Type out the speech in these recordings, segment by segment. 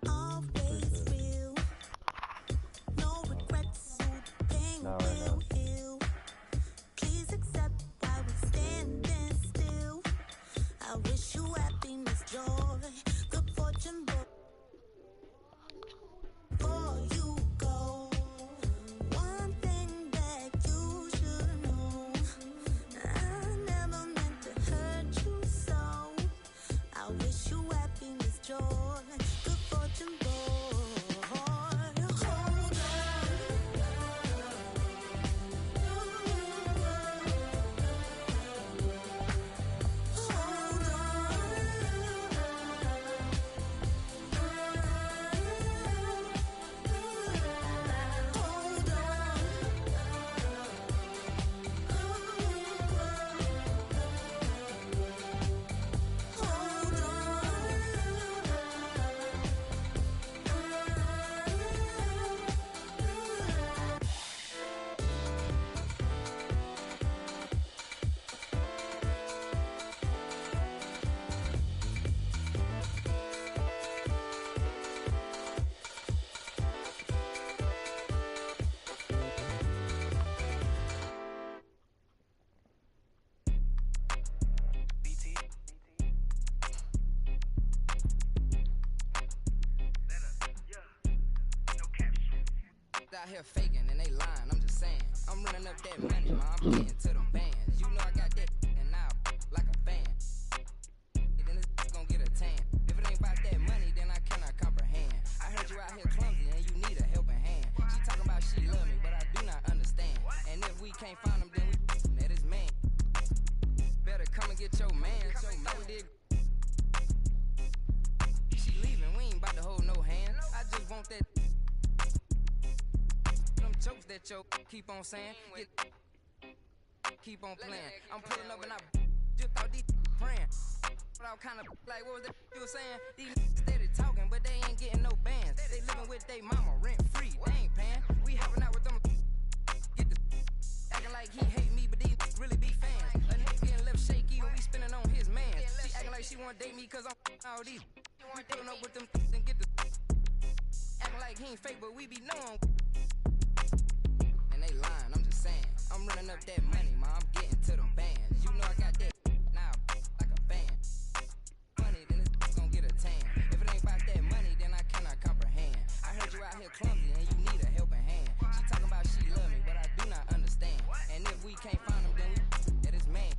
Always real. No regrets, so the pain will heal. Please accept why we're standing still. I wish you happiness, joy, good fortune, boy. Before you go, one thing that you should know, I never meant to hurt you so. I wish you happiness, joy, good fortune, boy. Out here faking and they lying, I'm just saying. I'm running up that money, ma, I'm getting to them bands. You know I got that and now like a fan. Then this gonna get a tan. If it ain't about that money, then I cannot comprehend. I heard you out here clumsy and you need a helping hand. She talking about she love me, but I do not understand. And if we can't find him, then we let his man. Better come and get your man. She leaving, we ain't about to hold no hand. I just want that jokes that yo keep on saying, keep on playing. I'm pulling up and I just thought these praying. But I was kind of like, what was that you was saying? These steady talking, but they ain't getting no bands. They living with they mama rent free, they ain't paying. We hopping out with them, get the acting like he hate me, but these really be fans. A nigga getting left shaky when we spinning on his man. She acting like she wanna date me cause I'm all these. We pulling up with them and get the acting like he ain't fake, but we be knowing. They lying, I'm just saying. I'm running up that money, ma, I'm getting to them bands. You know I got that now like a fan. Money, then it's gonna get a tan. If it ain't about that money, then I cannot comprehend. I heard you out here clumsy and you need a helping hand. She talking about she love me, but I do not understand. And if we can't find him, then we let his man.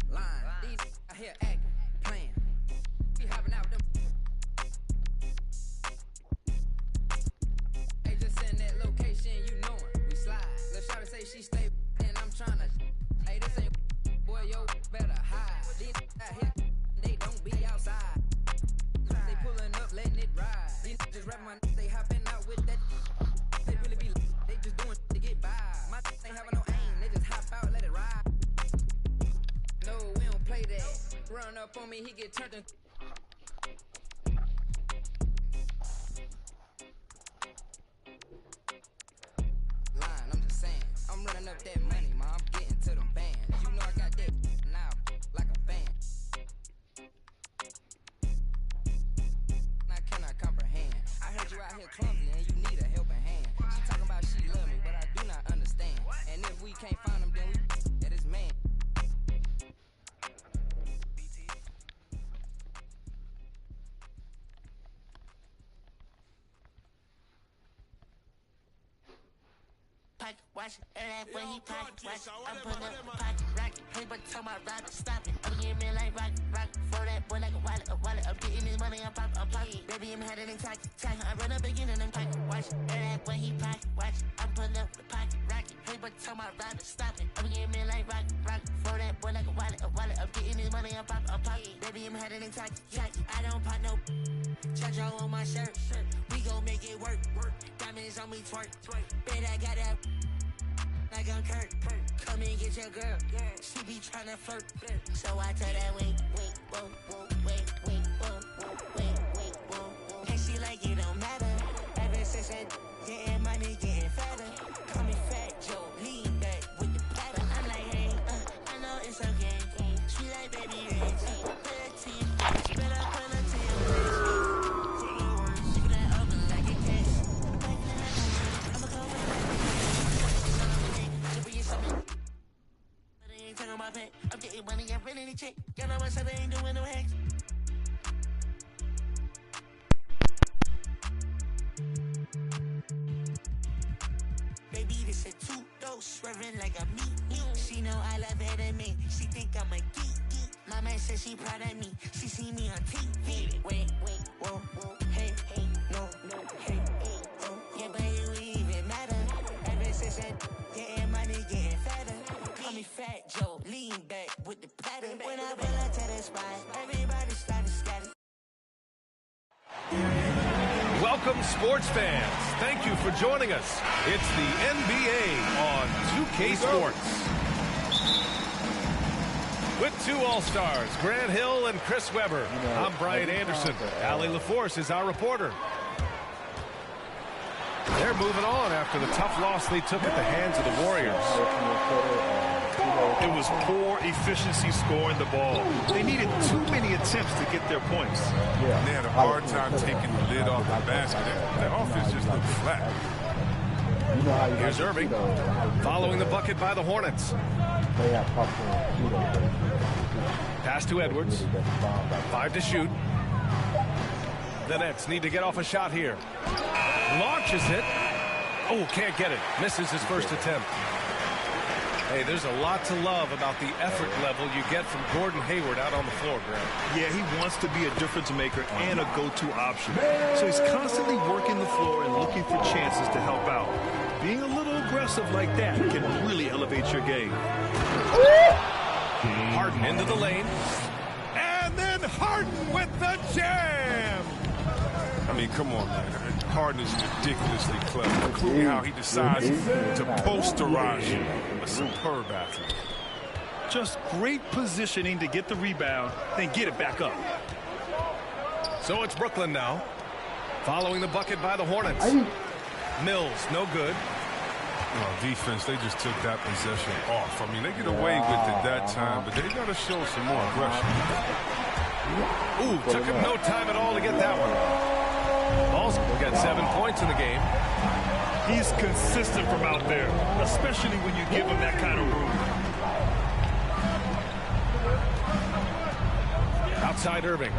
Lying, these out here acting, playing. We hopping out them. You know it, we slide. Let's try to say she stay and I'm tryna. Hey, this ain't boy, yo, better hide. These out here, they don't be outside. They pulling up, letting it ride. These just rap my they hopping out with that. They really be, they just doing to get by. My ain't having no aim, they just hop out, let it ride. No, we don't play that. Run up on me, he get turned in. I'm running up that money, ma, I'm getting to them bands. You know I got that now like a fan. I cannot comprehend. I heard you out here clumsy and you need a helping hand. She talking about she love me, but I do not understand. And if we can't find him, then we let his man. Watch it, that when he pocket, watch it. I'm putting up the pocket, rocket. Hey, but tell my rocket, stop it. I'm getting me like rocket. For that boy like a wallet. I'm getting this money, I'm pocket. Baby, I'm headed in tacky. I run up again and I'm pocket, watch it. That when he pocket, watch it. I'm putting up the pocket, rocket. Hey, but tell my rocket, stop it. I'm getting me like rocket. For that boy like a wallet. I'm getting this money, I'm pocket. Baby, I'm headed in tacky. I don't pop no. Charge on my shirt. We gon' make it work. Diamonds on me twerk. Bet I got that. Like I'm Kurt, come and get your girl. She be tryna flirt, so I tell that wait, whoa, and she like it don't matter. Ever since I getting money, getting fatter. Call me Fat Joe, lean back with the pattern. I'm like, hey, I know it's okay. She like baby rings, better team, better put swerving like a me. She know I love her than me. She think I'm a geek. My man says she proud of me. She see me on TV. Wait, whoa, hey, no, hey, oh. Yeah, but it even matter. Ever since I getting money, getting fatter. Call me Fat Joe, lean back with the pattern. When I pull up to the spot, everybody started scatter. Welcome, sports fans. Thank you for joining us. It's the NBA on 2K Sports. With two All-Stars, Grant Hill and Chris Webber. I'm Brian Anderson. Allie LaForce is our reporter. They're moving on after the tough loss they took at the hands of the Warriors. It was poor efficiency scoring the ball. They needed too many attempts to get their points. Yeah. They had a hard time taking the lid off the basket. Their offense just looked flat. Here's Irving, following the bucket by the Hornets. Pass to Edwards. 5 to shoot. The Nets need to get off a shot here. Launches it. Oh, can't get it. Misses his first attempt. Hey, there's a lot to love about the effort level you get from Gordon Hayward out on the floor, Grant. Yeah, he wants to be a difference maker and a go-to option. So he's constantly working the floor and looking for chances to help out. Being a little aggressive like that can really elevate your game. Harden into the lane. And then Harden with the jam! I mean, come on, man. Harden is ridiculously clever, including how he decides to posterize you. A superb athlete. Just great positioning to get the rebound, then get it back up. So it's Brooklyn now. Following the bucket by the Hornets. Mills, no good. Well, defense, they just took that possession off. I mean, they get away with it that time, but they got to show some more aggression. Ooh, took him no time at all to get that one. Ball's got 7 points in the game. He's consistent from out there, especially when you give him that kind of room. Outside Irving.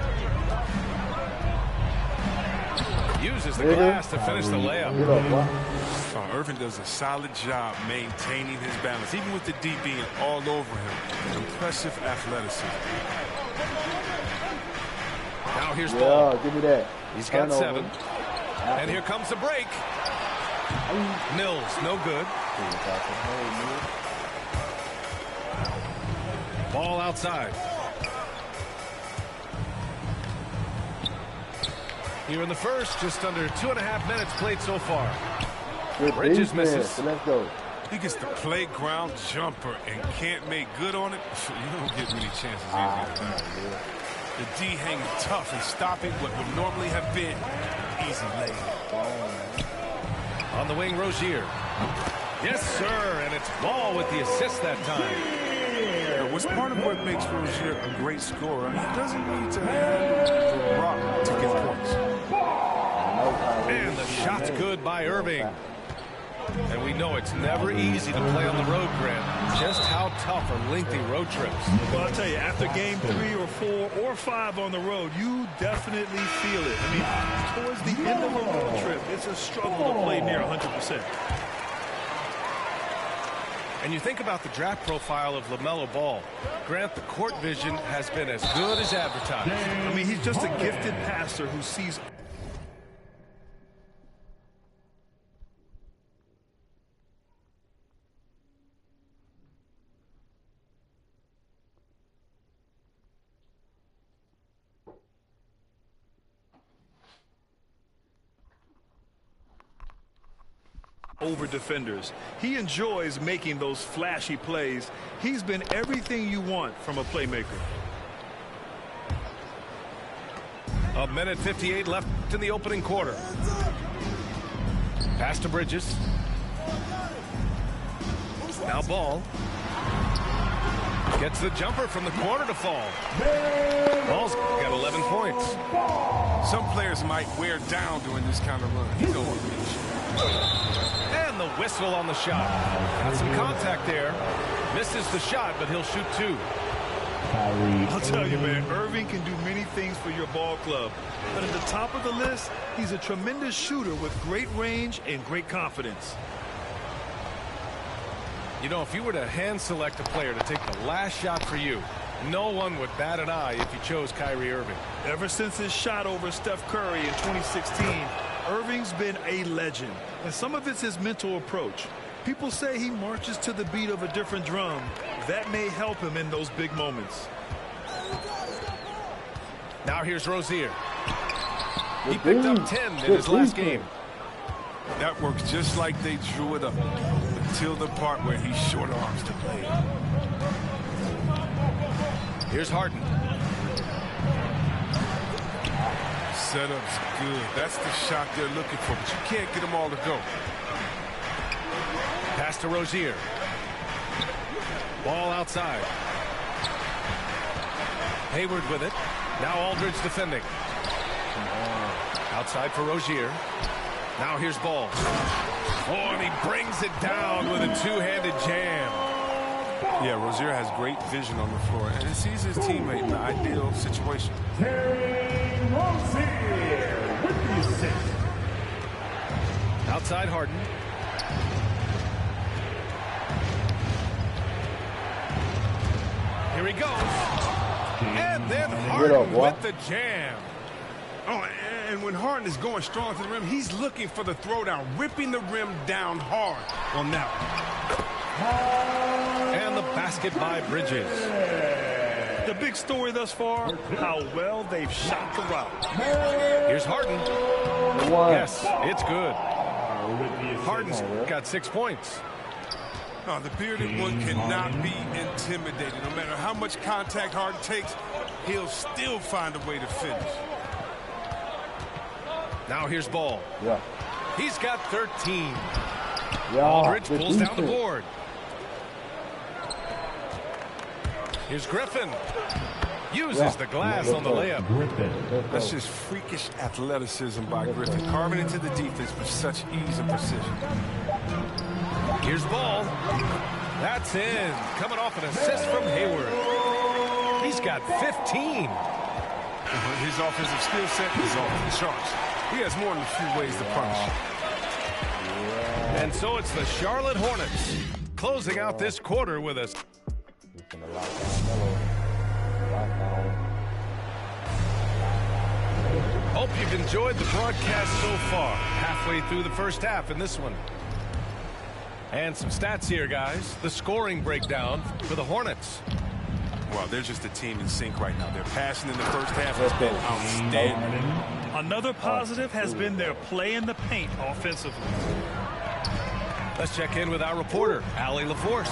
Uses the glass to finish the layup. Irving does a solid job maintaining his balance, even with the D being all over him. Impressive athleticism. Now here's Ball. Give me that. He's got 7. And here comes the break. Mills, no good. Ball outside. Here in the first, just under 2.5 minutes played so far. Bridges misses. Let's go. He gets the playground jumper and can't make good on it. You don't get many chances easy. The D hanging tough and stopping what would normally have been easy lay. On the wing, Rozier. Yes, sir, and it's Ball with the assist that time. What's part of what makes Rozier a great scorer, he doesn't need to have the rock to get points. And the shot's good by Irving. And we know it's never easy to play on the road, Grant. Just how tough are lengthy road trips. Well, I'll tell you, after game 3 or 4 or 5 on the road, you definitely feel it. I mean, towards the end of a road trip, it's a struggle to play near 100%. And you think about the draft profile of LaMelo Ball. Grant, the court vision has been as good as advertised. I mean, he's just a gifted passer who sees... over defenders. He enjoys making those flashy plays. He's been everything you want from a playmaker. 1:58 left in the opening quarter. Pass to Bridges. Now Ball. Gets the jumper from the corner to fall. Ball's got 11 points. Some players might wear down during this kind of run. He's over reach. And the whistle on the shot. Got some contact there. Misses the shot, but he'll shoot 2. I'll tell you, man, Irving can do many things for your ball club. But at the top of the list, he's a tremendous shooter with great range and great confidence. You know, if you were to hand select a player to take the last shot for you, no one would bat an eye if you chose Kyrie Irving. Ever since his shot over Steph Curry in 2016, Irving's been a legend. And some of it's his mental approach. People say he marches to the beat of a different drum. That may help him in those big moments. Now here's Rozier. He picked up 10 in his last game. That works just like they drew it up until the part where he short arms the play. Here's Harden. Setup's good. That's the shot they're looking for, but you can't get them all to go. Pass to Rozier. Ball outside. Hayward with it. Now Aldridge defending. Outside for Rozier. Now here's Ball. Oh, and he brings it down with a two-handed jam. Yeah, Rozier has great vision on the floor and he sees his teammate in the ideal situation. Outside Harden. Here he goes. And then Harden with the jam. Oh, and when Harden is going strong to the rim, he's looking for the throwdown, ripping the rim down hard on that one. And the basket by Bridges. The big story thus far, how well they've shot the route. Here's Harden. Yes, it's good. Harden's got 6 points. Oh, the bearded one cannot be intimidated. No matter how much contact Harden takes, he'll still find a way to finish. Now here's Ball. Yeah. He's got 13. Yeah. Aldridge pulls down the board. Here's Griffin. Uses the glass on the layup. That's just freakish athleticism by Griffin, carving into the defense with such ease and precision. Here's Ball. That's in. Coming off an assist from Hayward. He's got 15. His offensive skill set is off the charts. He has more than a few ways to punish. And so it's the Charlotte Hornets closing out this quarter with us. Hope you've enjoyed the broadcast so far. Halfway through the first half in this one. And some stats here, guys. The scoring breakdown for the Hornets. Well, they're just a team in sync right now. Their passing in the first half has been outstanding. Another positive has been their play in the paint offensively. Let's check in with our reporter, Allie LaForce.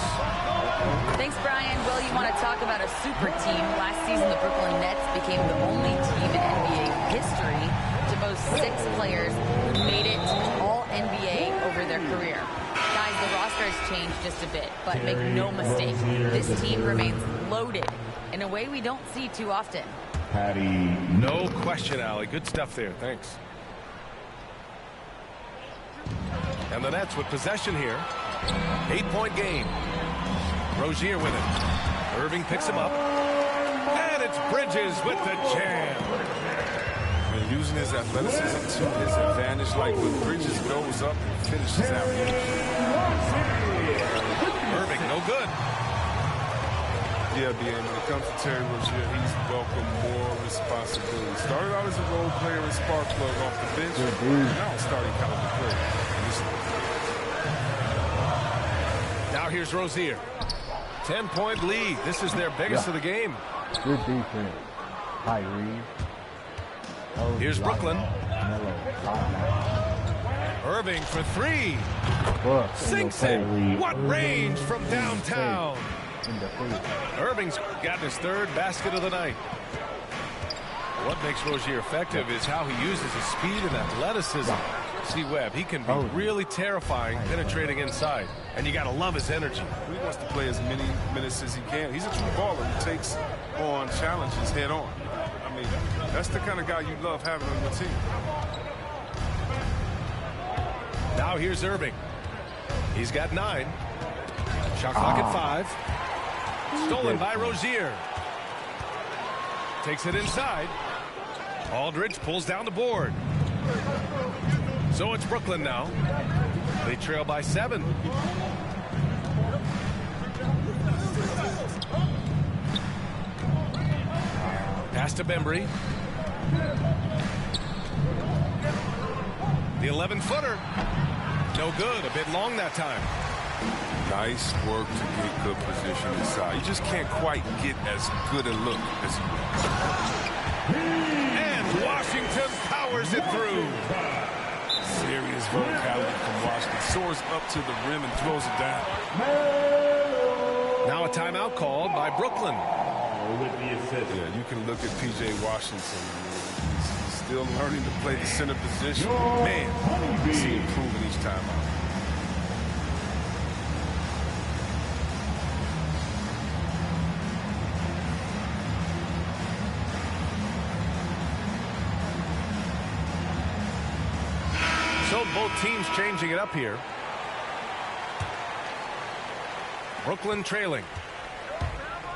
Thanks, Brian. Well, you want to talk about a super team. Last season, the Brooklyn Nets became the only team in NBA history to boast 6 players who made it all NBA over their career. Guys, the roster has changed just a bit, but make no mistake, this team remains loaded in a way we don't see too often. No question, Allie. Good stuff there. Thanks. And the Nets with possession here. 8-point game. Rozier with it. Irving picks him up. And it's Bridges with the jam. And using his athleticism to his advantage, like when Bridges goes up and finishes out. Irving, no good. Yeah, BA, when it comes to Terry Rozier, he's welcomed more responsibility. Started out as a role player and spark plug off the bench. Now starting caliber player. Now here's Rozier. 10-point lead. This is their biggest of the game. Good defense. Kyrie. Here's Brooklyn. Irving for 3. Sinks it. What range from downtown. Irving's gotten his 3rd basket of the night. What makes Rozier effective is how he uses his speed and athleticism. See, Webb, he can be really terrifying penetrating inside, and you got to love his energy. He wants to play as many minutes as he can. He's a true baller who takes on challenges head on. I mean, that's the kind of guy you love having on your team. Now here's Irving. He's got 9. Shot clock at 5. Stolen by Rozier. Takes it inside. Aldridge pulls down the board. So it's Brooklyn now. They trail by 7. Pass to Bembry. The 11-footer. No good. A bit long that time. Nice work to get good position inside. You just can't quite get as good a look as he was. And Washington powers it through. Serious verticality from Washington. Soars up to the rim and throws it down. Now a timeout called by Brooklyn. Yeah, you can look at P.J. Washington. He's still learning to play the center position. Man, you see him improving each time out. So both teams changing it up here. Brooklyn trailing.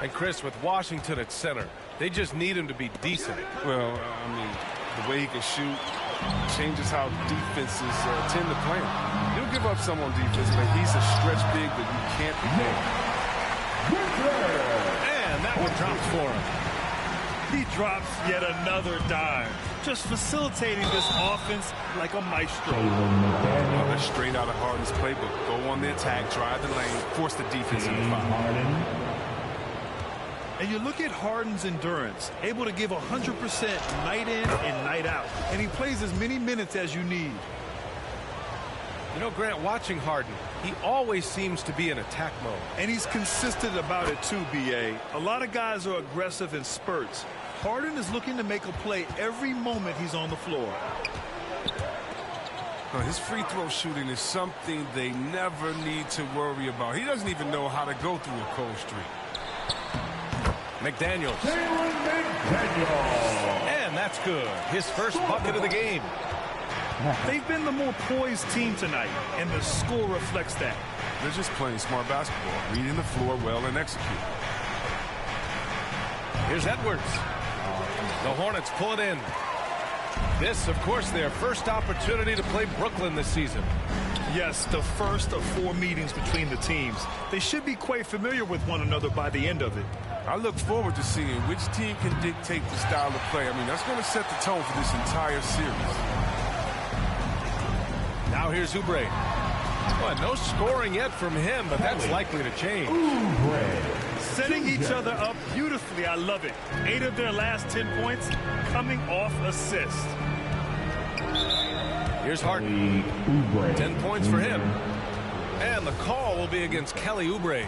And Chris, with Washington at center, they just need him to be decent. Well, I mean, the way he can shoot changes how defenses tend to play him. He'll give up some on defense, but he's a stretch big that you can't prevent. And that one drops for him. He drops yet another dime, just facilitating this offense like a maestro. Well, that's straight out of Harden's playbook. Go on the attack, drive the lane, force the defense into foul. And you look at Harden's endurance, able to give 100% night in and night out. And he plays as many minutes as you need. You know, Grant, watching Harden, he always seems to be in attack mode. And he's consistent about it too, B.A. A lot of guys are aggressive in spurts. Harden is looking to make a play every moment he's on the floor. Well, his free throw shooting is something they never need to worry about. He doesn't even know how to go through a cold streak. McDaniels. And that's good. His first bucket of the game. They've been the more poised team tonight, and the score reflects that. They're just playing smart basketball, reading the floor well and executing. Here's Edwards. The Hornets pull it in. This, of course, their first opportunity to play Brooklyn this season. Yes, the first of 4 meetings between the teams. They should be quite familiar with one another by the end of it. I look forward to seeing which team can dictate the style of play. I mean, that's going to set the tone for this entire series. Now here's Oubre. Well, no scoring yet from him, but that's likely to change. Setting each other up beautifully. I love it. 8 of their last 10 points coming off assists. Here's Harden. 10 points for him. And the call will be against Kelly Oubre.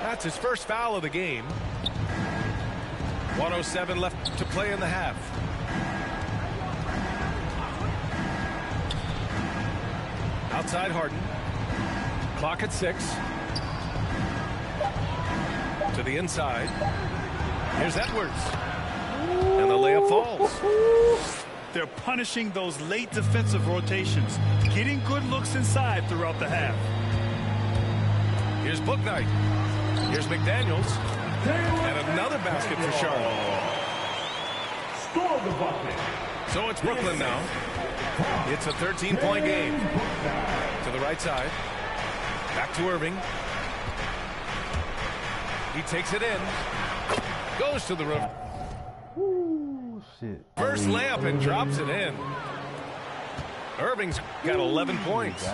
That's his first foul of the game. 1:07 left to play in the half. Outside Harden. Clock at 6. To the inside. Here's Edwards. And the layup falls. They're punishing those late defensive rotations, getting good looks inside throughout the half. Here's Bouknight. Here's McDaniels. And another basket for Charlotte. So it's Brooklyn now. It's a 13-point game. To the right side. Back to Irving. He takes it in. Goes to the rim. Shit. First layup and drops it in. Irving's got 11 points.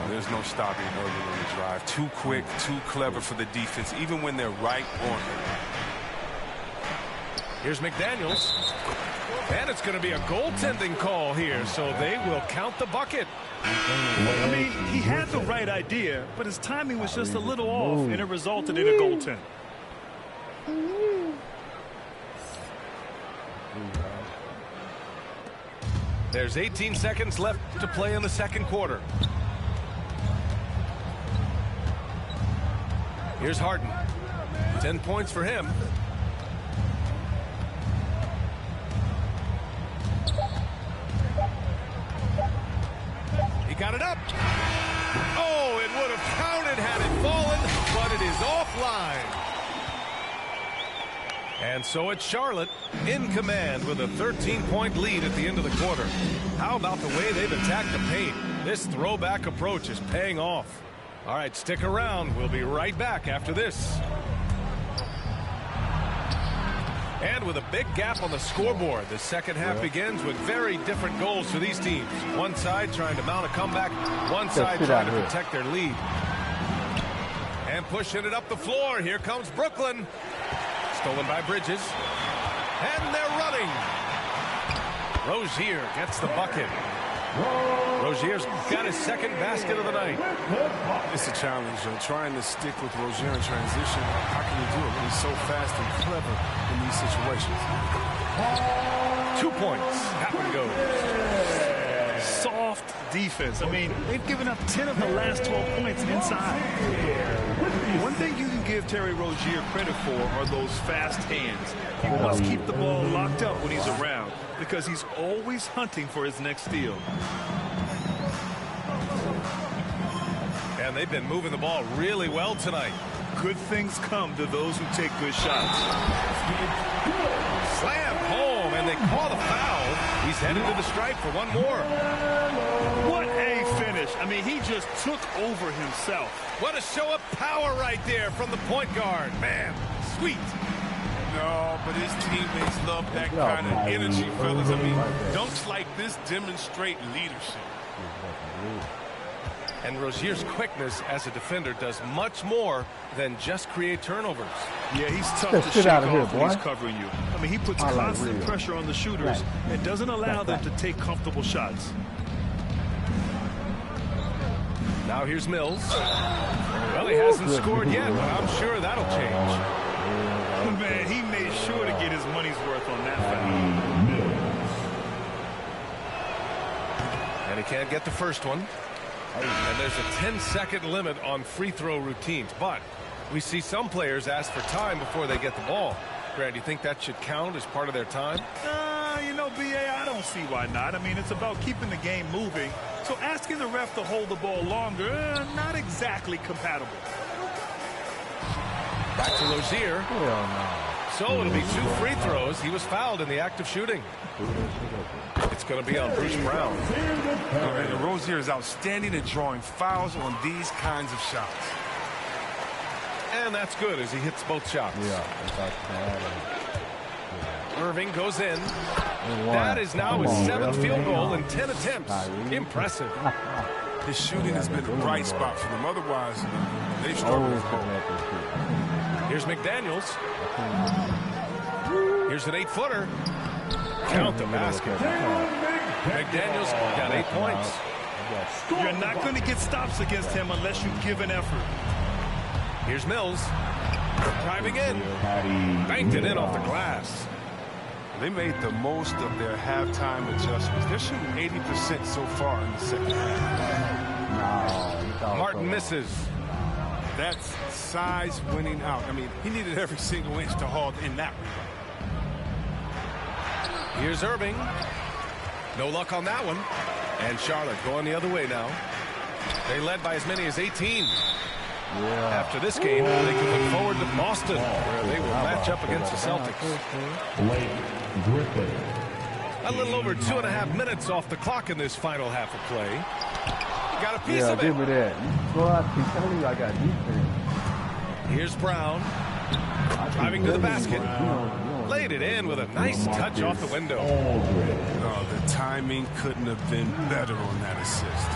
There's no stopping Irving on the drive. Too quick, too clever for the defense, even when they're right on him. Here's McDaniels. And it's going to be a goaltending call here, so they will count the bucket. I mean, he had the right idea, but his timing was just a little off, and it resulted in a goaltend. There's 18 seconds left to play in the second quarter. Here's Harden. 10 points for him. He got it up. Oh, it would have counted had it fallen, but it is offline. And so it's Charlotte in command with a 13-point lead at the end of the quarter. How about the way they've attacked the paint? This throwback approach is paying off. All right, stick around. We'll be right back after this. And with a big gap on the scoreboard, the second half begins with very different goals for these teams. One side trying to mount a comeback, one side trying to protect their lead. And pushing it up the floor, here comes Brooklyn. Stolen by Bridges. And they're running. Rozier gets the bucket. Rozier's got his second basket of the night. It's a challenge, trying to stick with Rozier in transition. How can you do it when he's so fast and clever in these situations? 2 points. That one goes. Soft defense. I mean, they've given up 10 of the last 12 points inside. One thing you can give Terry Rozier credit for are those fast hands. He must keep the ball locked up when he's around because he's always hunting for his next steal. And they've been moving the ball really well tonight. Good things come to those who take good shots. Slam home, and they call the foul. He's headed to the stripe for one more. What a finish. I mean, he just took over himself. What a show of power right there from the point guard. Man, sweet. No, but his teammates love that kind of energy, fellas. I mean, dunks like this demonstrate leadership. And Rozier's quickness as a defender does much more than just create turnovers. Yeah, he's tough to shake off when he's covering you. I mean, he puts constant pressure on the shooters and doesn't allow them to take comfortable shots. Now here's Mills. Well, he hasn't scored yet, but I'm sure that'll change. Man, he made sure to get his money's worth on that foul. And he can't get the first one. And there's a 10-second limit on free throw routines. But we see some players ask for time before they get the ball. Grant, do you think that should count as part of their time? You know, B.A., I don't see why not. I mean, it's about keeping the game moving. So asking the ref to hold the ball longer, not exactly compatible. Back to Rozier. So it'll be 2 free throws. He was fouled in the act of shooting. It's going to be on Bruce Brown. And Rozier is outstanding at drawing fouls on these kinds of shots. And that's good as he hits both shots. Irving goes in. That is now his 7th field goal in 10 attempts. Impressive. His shooting has been a bright spot for them. Otherwise, they've struggled with ball. Here's McDaniels. Here's an 8-footer. Count the basket. McDaniels got 8 points. You're not going to get stops against him unless you give an effort. Here's Mills. Driving in. Banked it in off the glass. They made the most of their halftime adjustments. They're shooting 80% so far in the second half. Martin misses. That's size winning out. I mean, he needed every single inch to haul in that rebound. Here's Irving. No luck on that one. And Charlotte going the other way now. They led by as many as 18. After this game, they can look forward to Boston, where they will match up against the Celtics. A little over 2.5 minutes off the clock in this final half of play. Got a piece of it. Give me that. I'm telling you, I got defense. Here's Brown. Driving to the basket. Laid it in with a nice touch off the window. Oh, the timing couldn't have been better on that assist.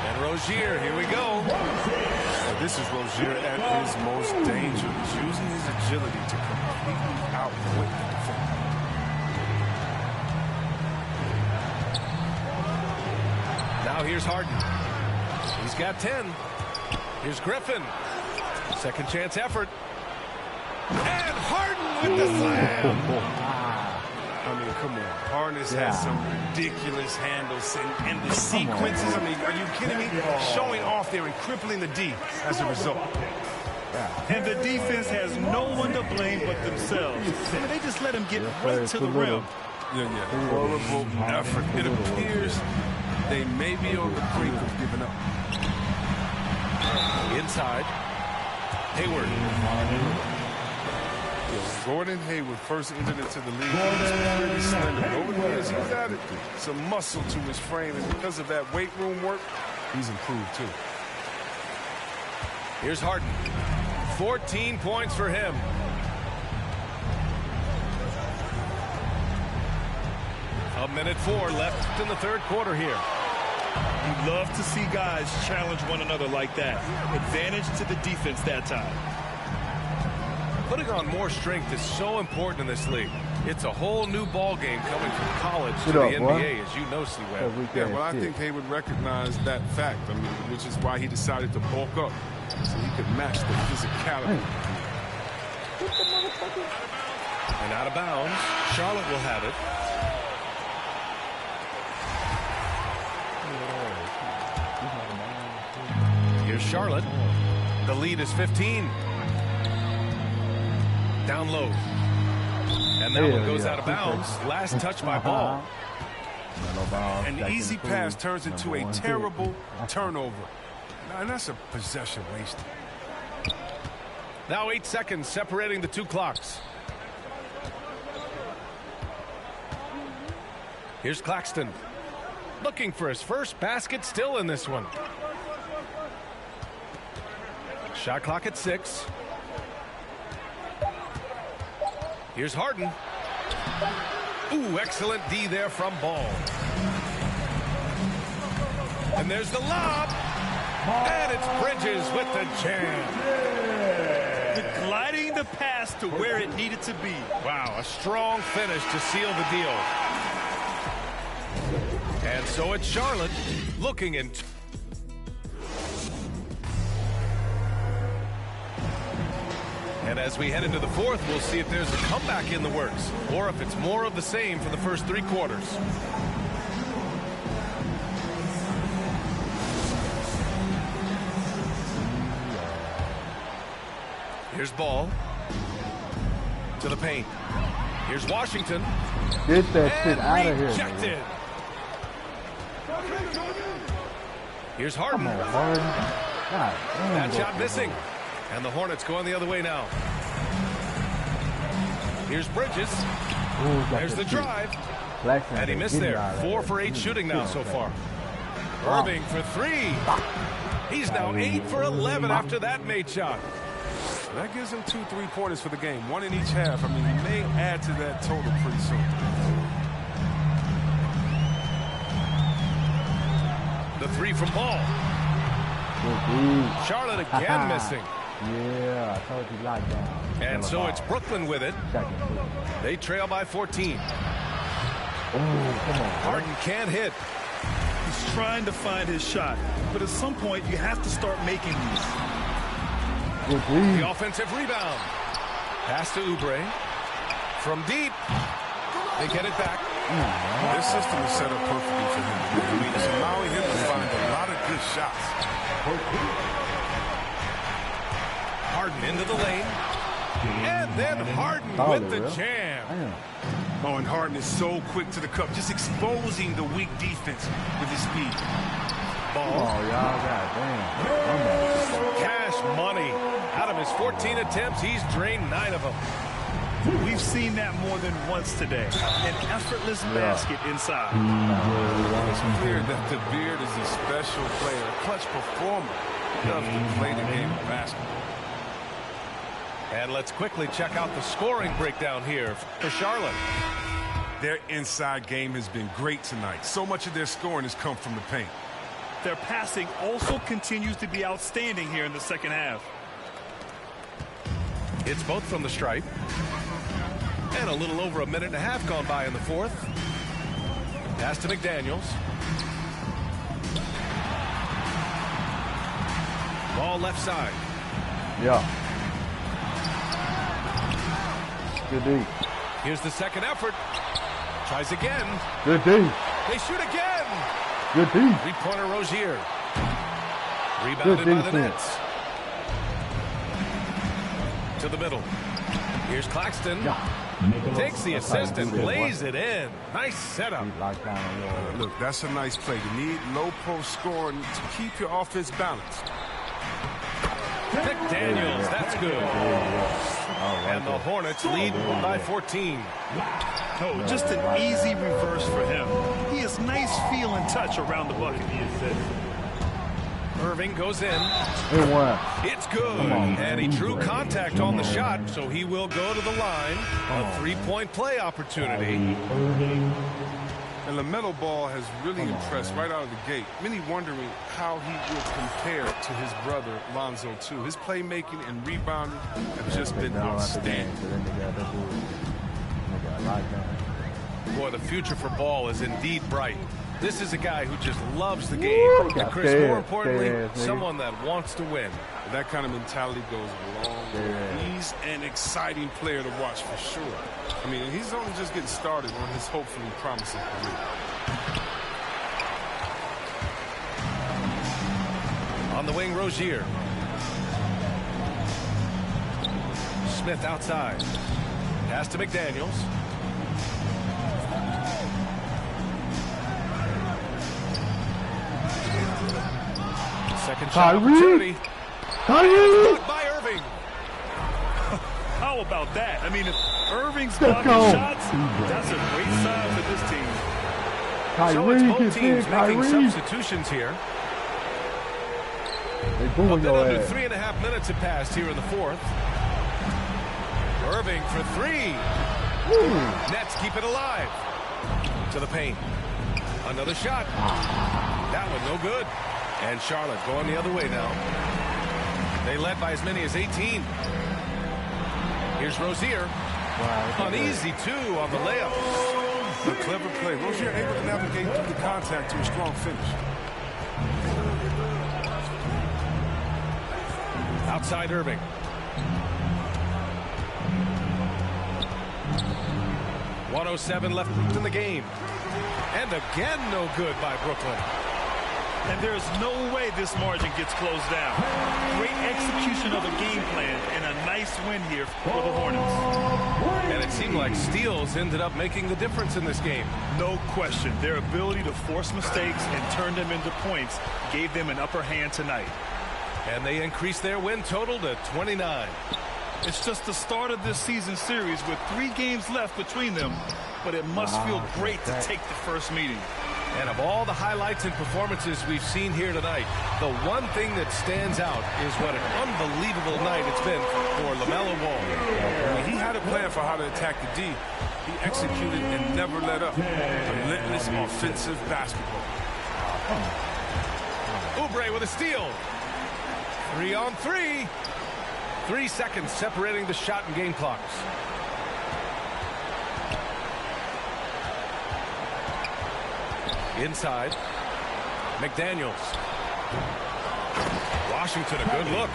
And Rozier, here we go. This is Rozier at his most dangerous, using his agility to completely outwit the defender. Now here's Harden. He's got 10. Here's Griffin. Second chance effort. And Harden with the slam. I mean, come on. Harden has some ridiculous handles and the sequences. I mean, are you kidding me? Showing off there and crippling the D as a result. And the defense has no one to blame but themselves. I mean, they just let him get right to the rim. Yeah. Horrible effort. It appears they may be on the brink of giving up. Inside. Hayward. Gordon Hayward first entered into the league. He's pretty slender. Over the years, he's added some muscle to his frame, and because of that weight room work, he's improved too. Here's Harden. 14 points for him. 1:04 left in the third quarter here. You love to see guys challenge one another like that. Advantage to the defense that time. Putting on more strength is so important in this league. It's a whole new ball game coming from college to the NBA, as you know, C-Web. Yeah, well, I think they would recognize that fact. I mean, which is why he decided to bulk up so he could match the physicality. And out of bounds, Charlotte will have it. Here's Charlotte. The lead is 15. Down low. And that one goes out of bounds. Last touch by Ball. An easy pass turns into a terrible turnover. And that's a possession wasted. Now 8 seconds separating the two clocks. Here's Claxton. Looking for his first basket, still in this one. Shot clock at 6. Here's Harden. Ooh, excellent D there from Ball. And there's the lob. And it's Bridges with the jam. Gliding the pass to where it needed to be. Wow, a strong finish to seal the deal. And so it's Charlotte looking in. And as we head into the fourth, we'll see if there's a comeback in the works or if it's more of the same for the first 3 quarters. Here's Ball to the paint. Here's Washington. Get that shit out of here. Rejected. Here's Harden. Come on, Harden. God damn, that shot missing. And the Hornets going the other way now. Here's Bridges. Ooh, there's the drive. And he missed there. 4 for 8 shooting now so far. Irving for 3. He's now 8 for 11 after that made shot. That gives him 2 3-pointers for the game, 1 in each half. I mean, he may add to that total pretty soon. The 3 from Ball. Charlotte again missing. Yeah, I told you like that. And so it's Brooklyn with it. They trail by 14. Come on, Harden can't hit. He's trying to find his shot, but at some point you have to start making these. The offensive rebound. Pass to Oubre. From deep. They get it back. This system is set up perfectly for him. I mean, it's allowing him to find a lot of good shots. Harden into the lane. And then Harden with the jam. Oh, and Harden is so quick to the cup, just exposing the weak defense with his speed. Ball. Oh, y'all, goddamn. Cash money. Out of his 14 attempts, he's drained 9 of them. We've seen that more than once today. An effortless basket inside. It's clear that the Beard is a special player, a clutch performer. He loves to play the game of basketball. And let's quickly check out the scoring breakdown here for Charlotte. Their inside game has been great tonight. So much of their scoring has come from the paint. Their passing also continues to be outstanding here in the second half. It's both from the stripe. And a little over a minute and a half gone by in the fourth. Pass to McDaniels. Ball left side. Yeah. Good D. Here's the second effort. Tries again. Good D. They shoot again. Good D. 3-pointer Rozier. Rebounded by the Nets. To the middle. Here's Claxton. Yeah. Takes the assist and lays it in. Nice setup. Look, that's a nice play. You need low post scoring to keep your offense balanced. McDaniels, that's good. And the Hornets lead by 14. Oh, just an easy reverse for him. He has nice feel and touch around the bucket. Irving goes in. It's good. And he drew contact on the shot, so he will go to the line. A 3-point play opportunity. And LaMelo Ball has really impressed right out of the gate. Many wondering how he would compare to his brother, Lonzo, too. His playmaking and rebounding have just been outstanding. Boy, the future for Ball is indeed bright. This is a guy who just loves the game. And Chris, more importantly, someone that wants to win. That kind of mentality goes a long way. He's an exciting player to watch for sure. I mean, he's only just getting started on his hopefully promising career. On the wing, Rozier. Smith outside. Pass to McDaniels. Second shot opportunity. Blocked by Irving. How about that? I mean, if Irving's blocking shots, that's a great sign for this team. So it's both teams making substitutions here. A bit under 3.5 minutes have passed here in the fourth. Irving for three. Nets keep it alive. To the paint. Another shot. That one no good. And Charlotte going the other way now. They led by as many as 18. Here's Rozier. An easy two on the layup. A clever play. Rozier able to navigate through the contact to a strong finish. Outside Irving. .107 left in the game. And again, no good by Brooklyn. And there's no way this margin gets closed down. Great execution of a game plan and a nice win here for the Hornets. And it seemed like steals ended up making the difference in this game. No question. Their ability to force mistakes and turn them into points gave them an upper hand tonight. And they increased their win total to 29. It's just the start of this season series with 3 games left between them, but it must feel great to take the first meeting. And of all the highlights and performances we've seen here tonight, the one thing that stands out is what an unbelievable night it's been for LaMelo Ball. He had a plan for how to attack the D. He executed and never let up. Relentless offensive basketball. Oubre with a steal. 3 on 3. 3 seconds separating the shot and game clocks. Inside. McDaniels. Washington, a good look.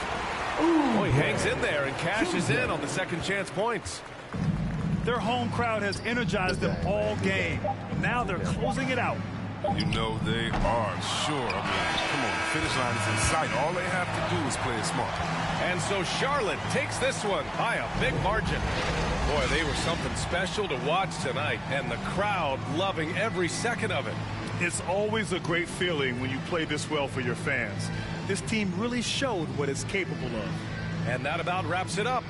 Oh, he hangs in there and cashes in on the second chance points. Their home crowd has energized them all game. Now they're closing it out. You know they are, sure. I mean, come on, the finish line is in sight. All they have to do is play it smart. And so Charlotte takes this one by a big margin. Boy, they were something special to watch tonight, and the crowd loving every second of it. It's always a great feeling when you play this well for your fans. This team really showed what it's capable of. And that about wraps it up.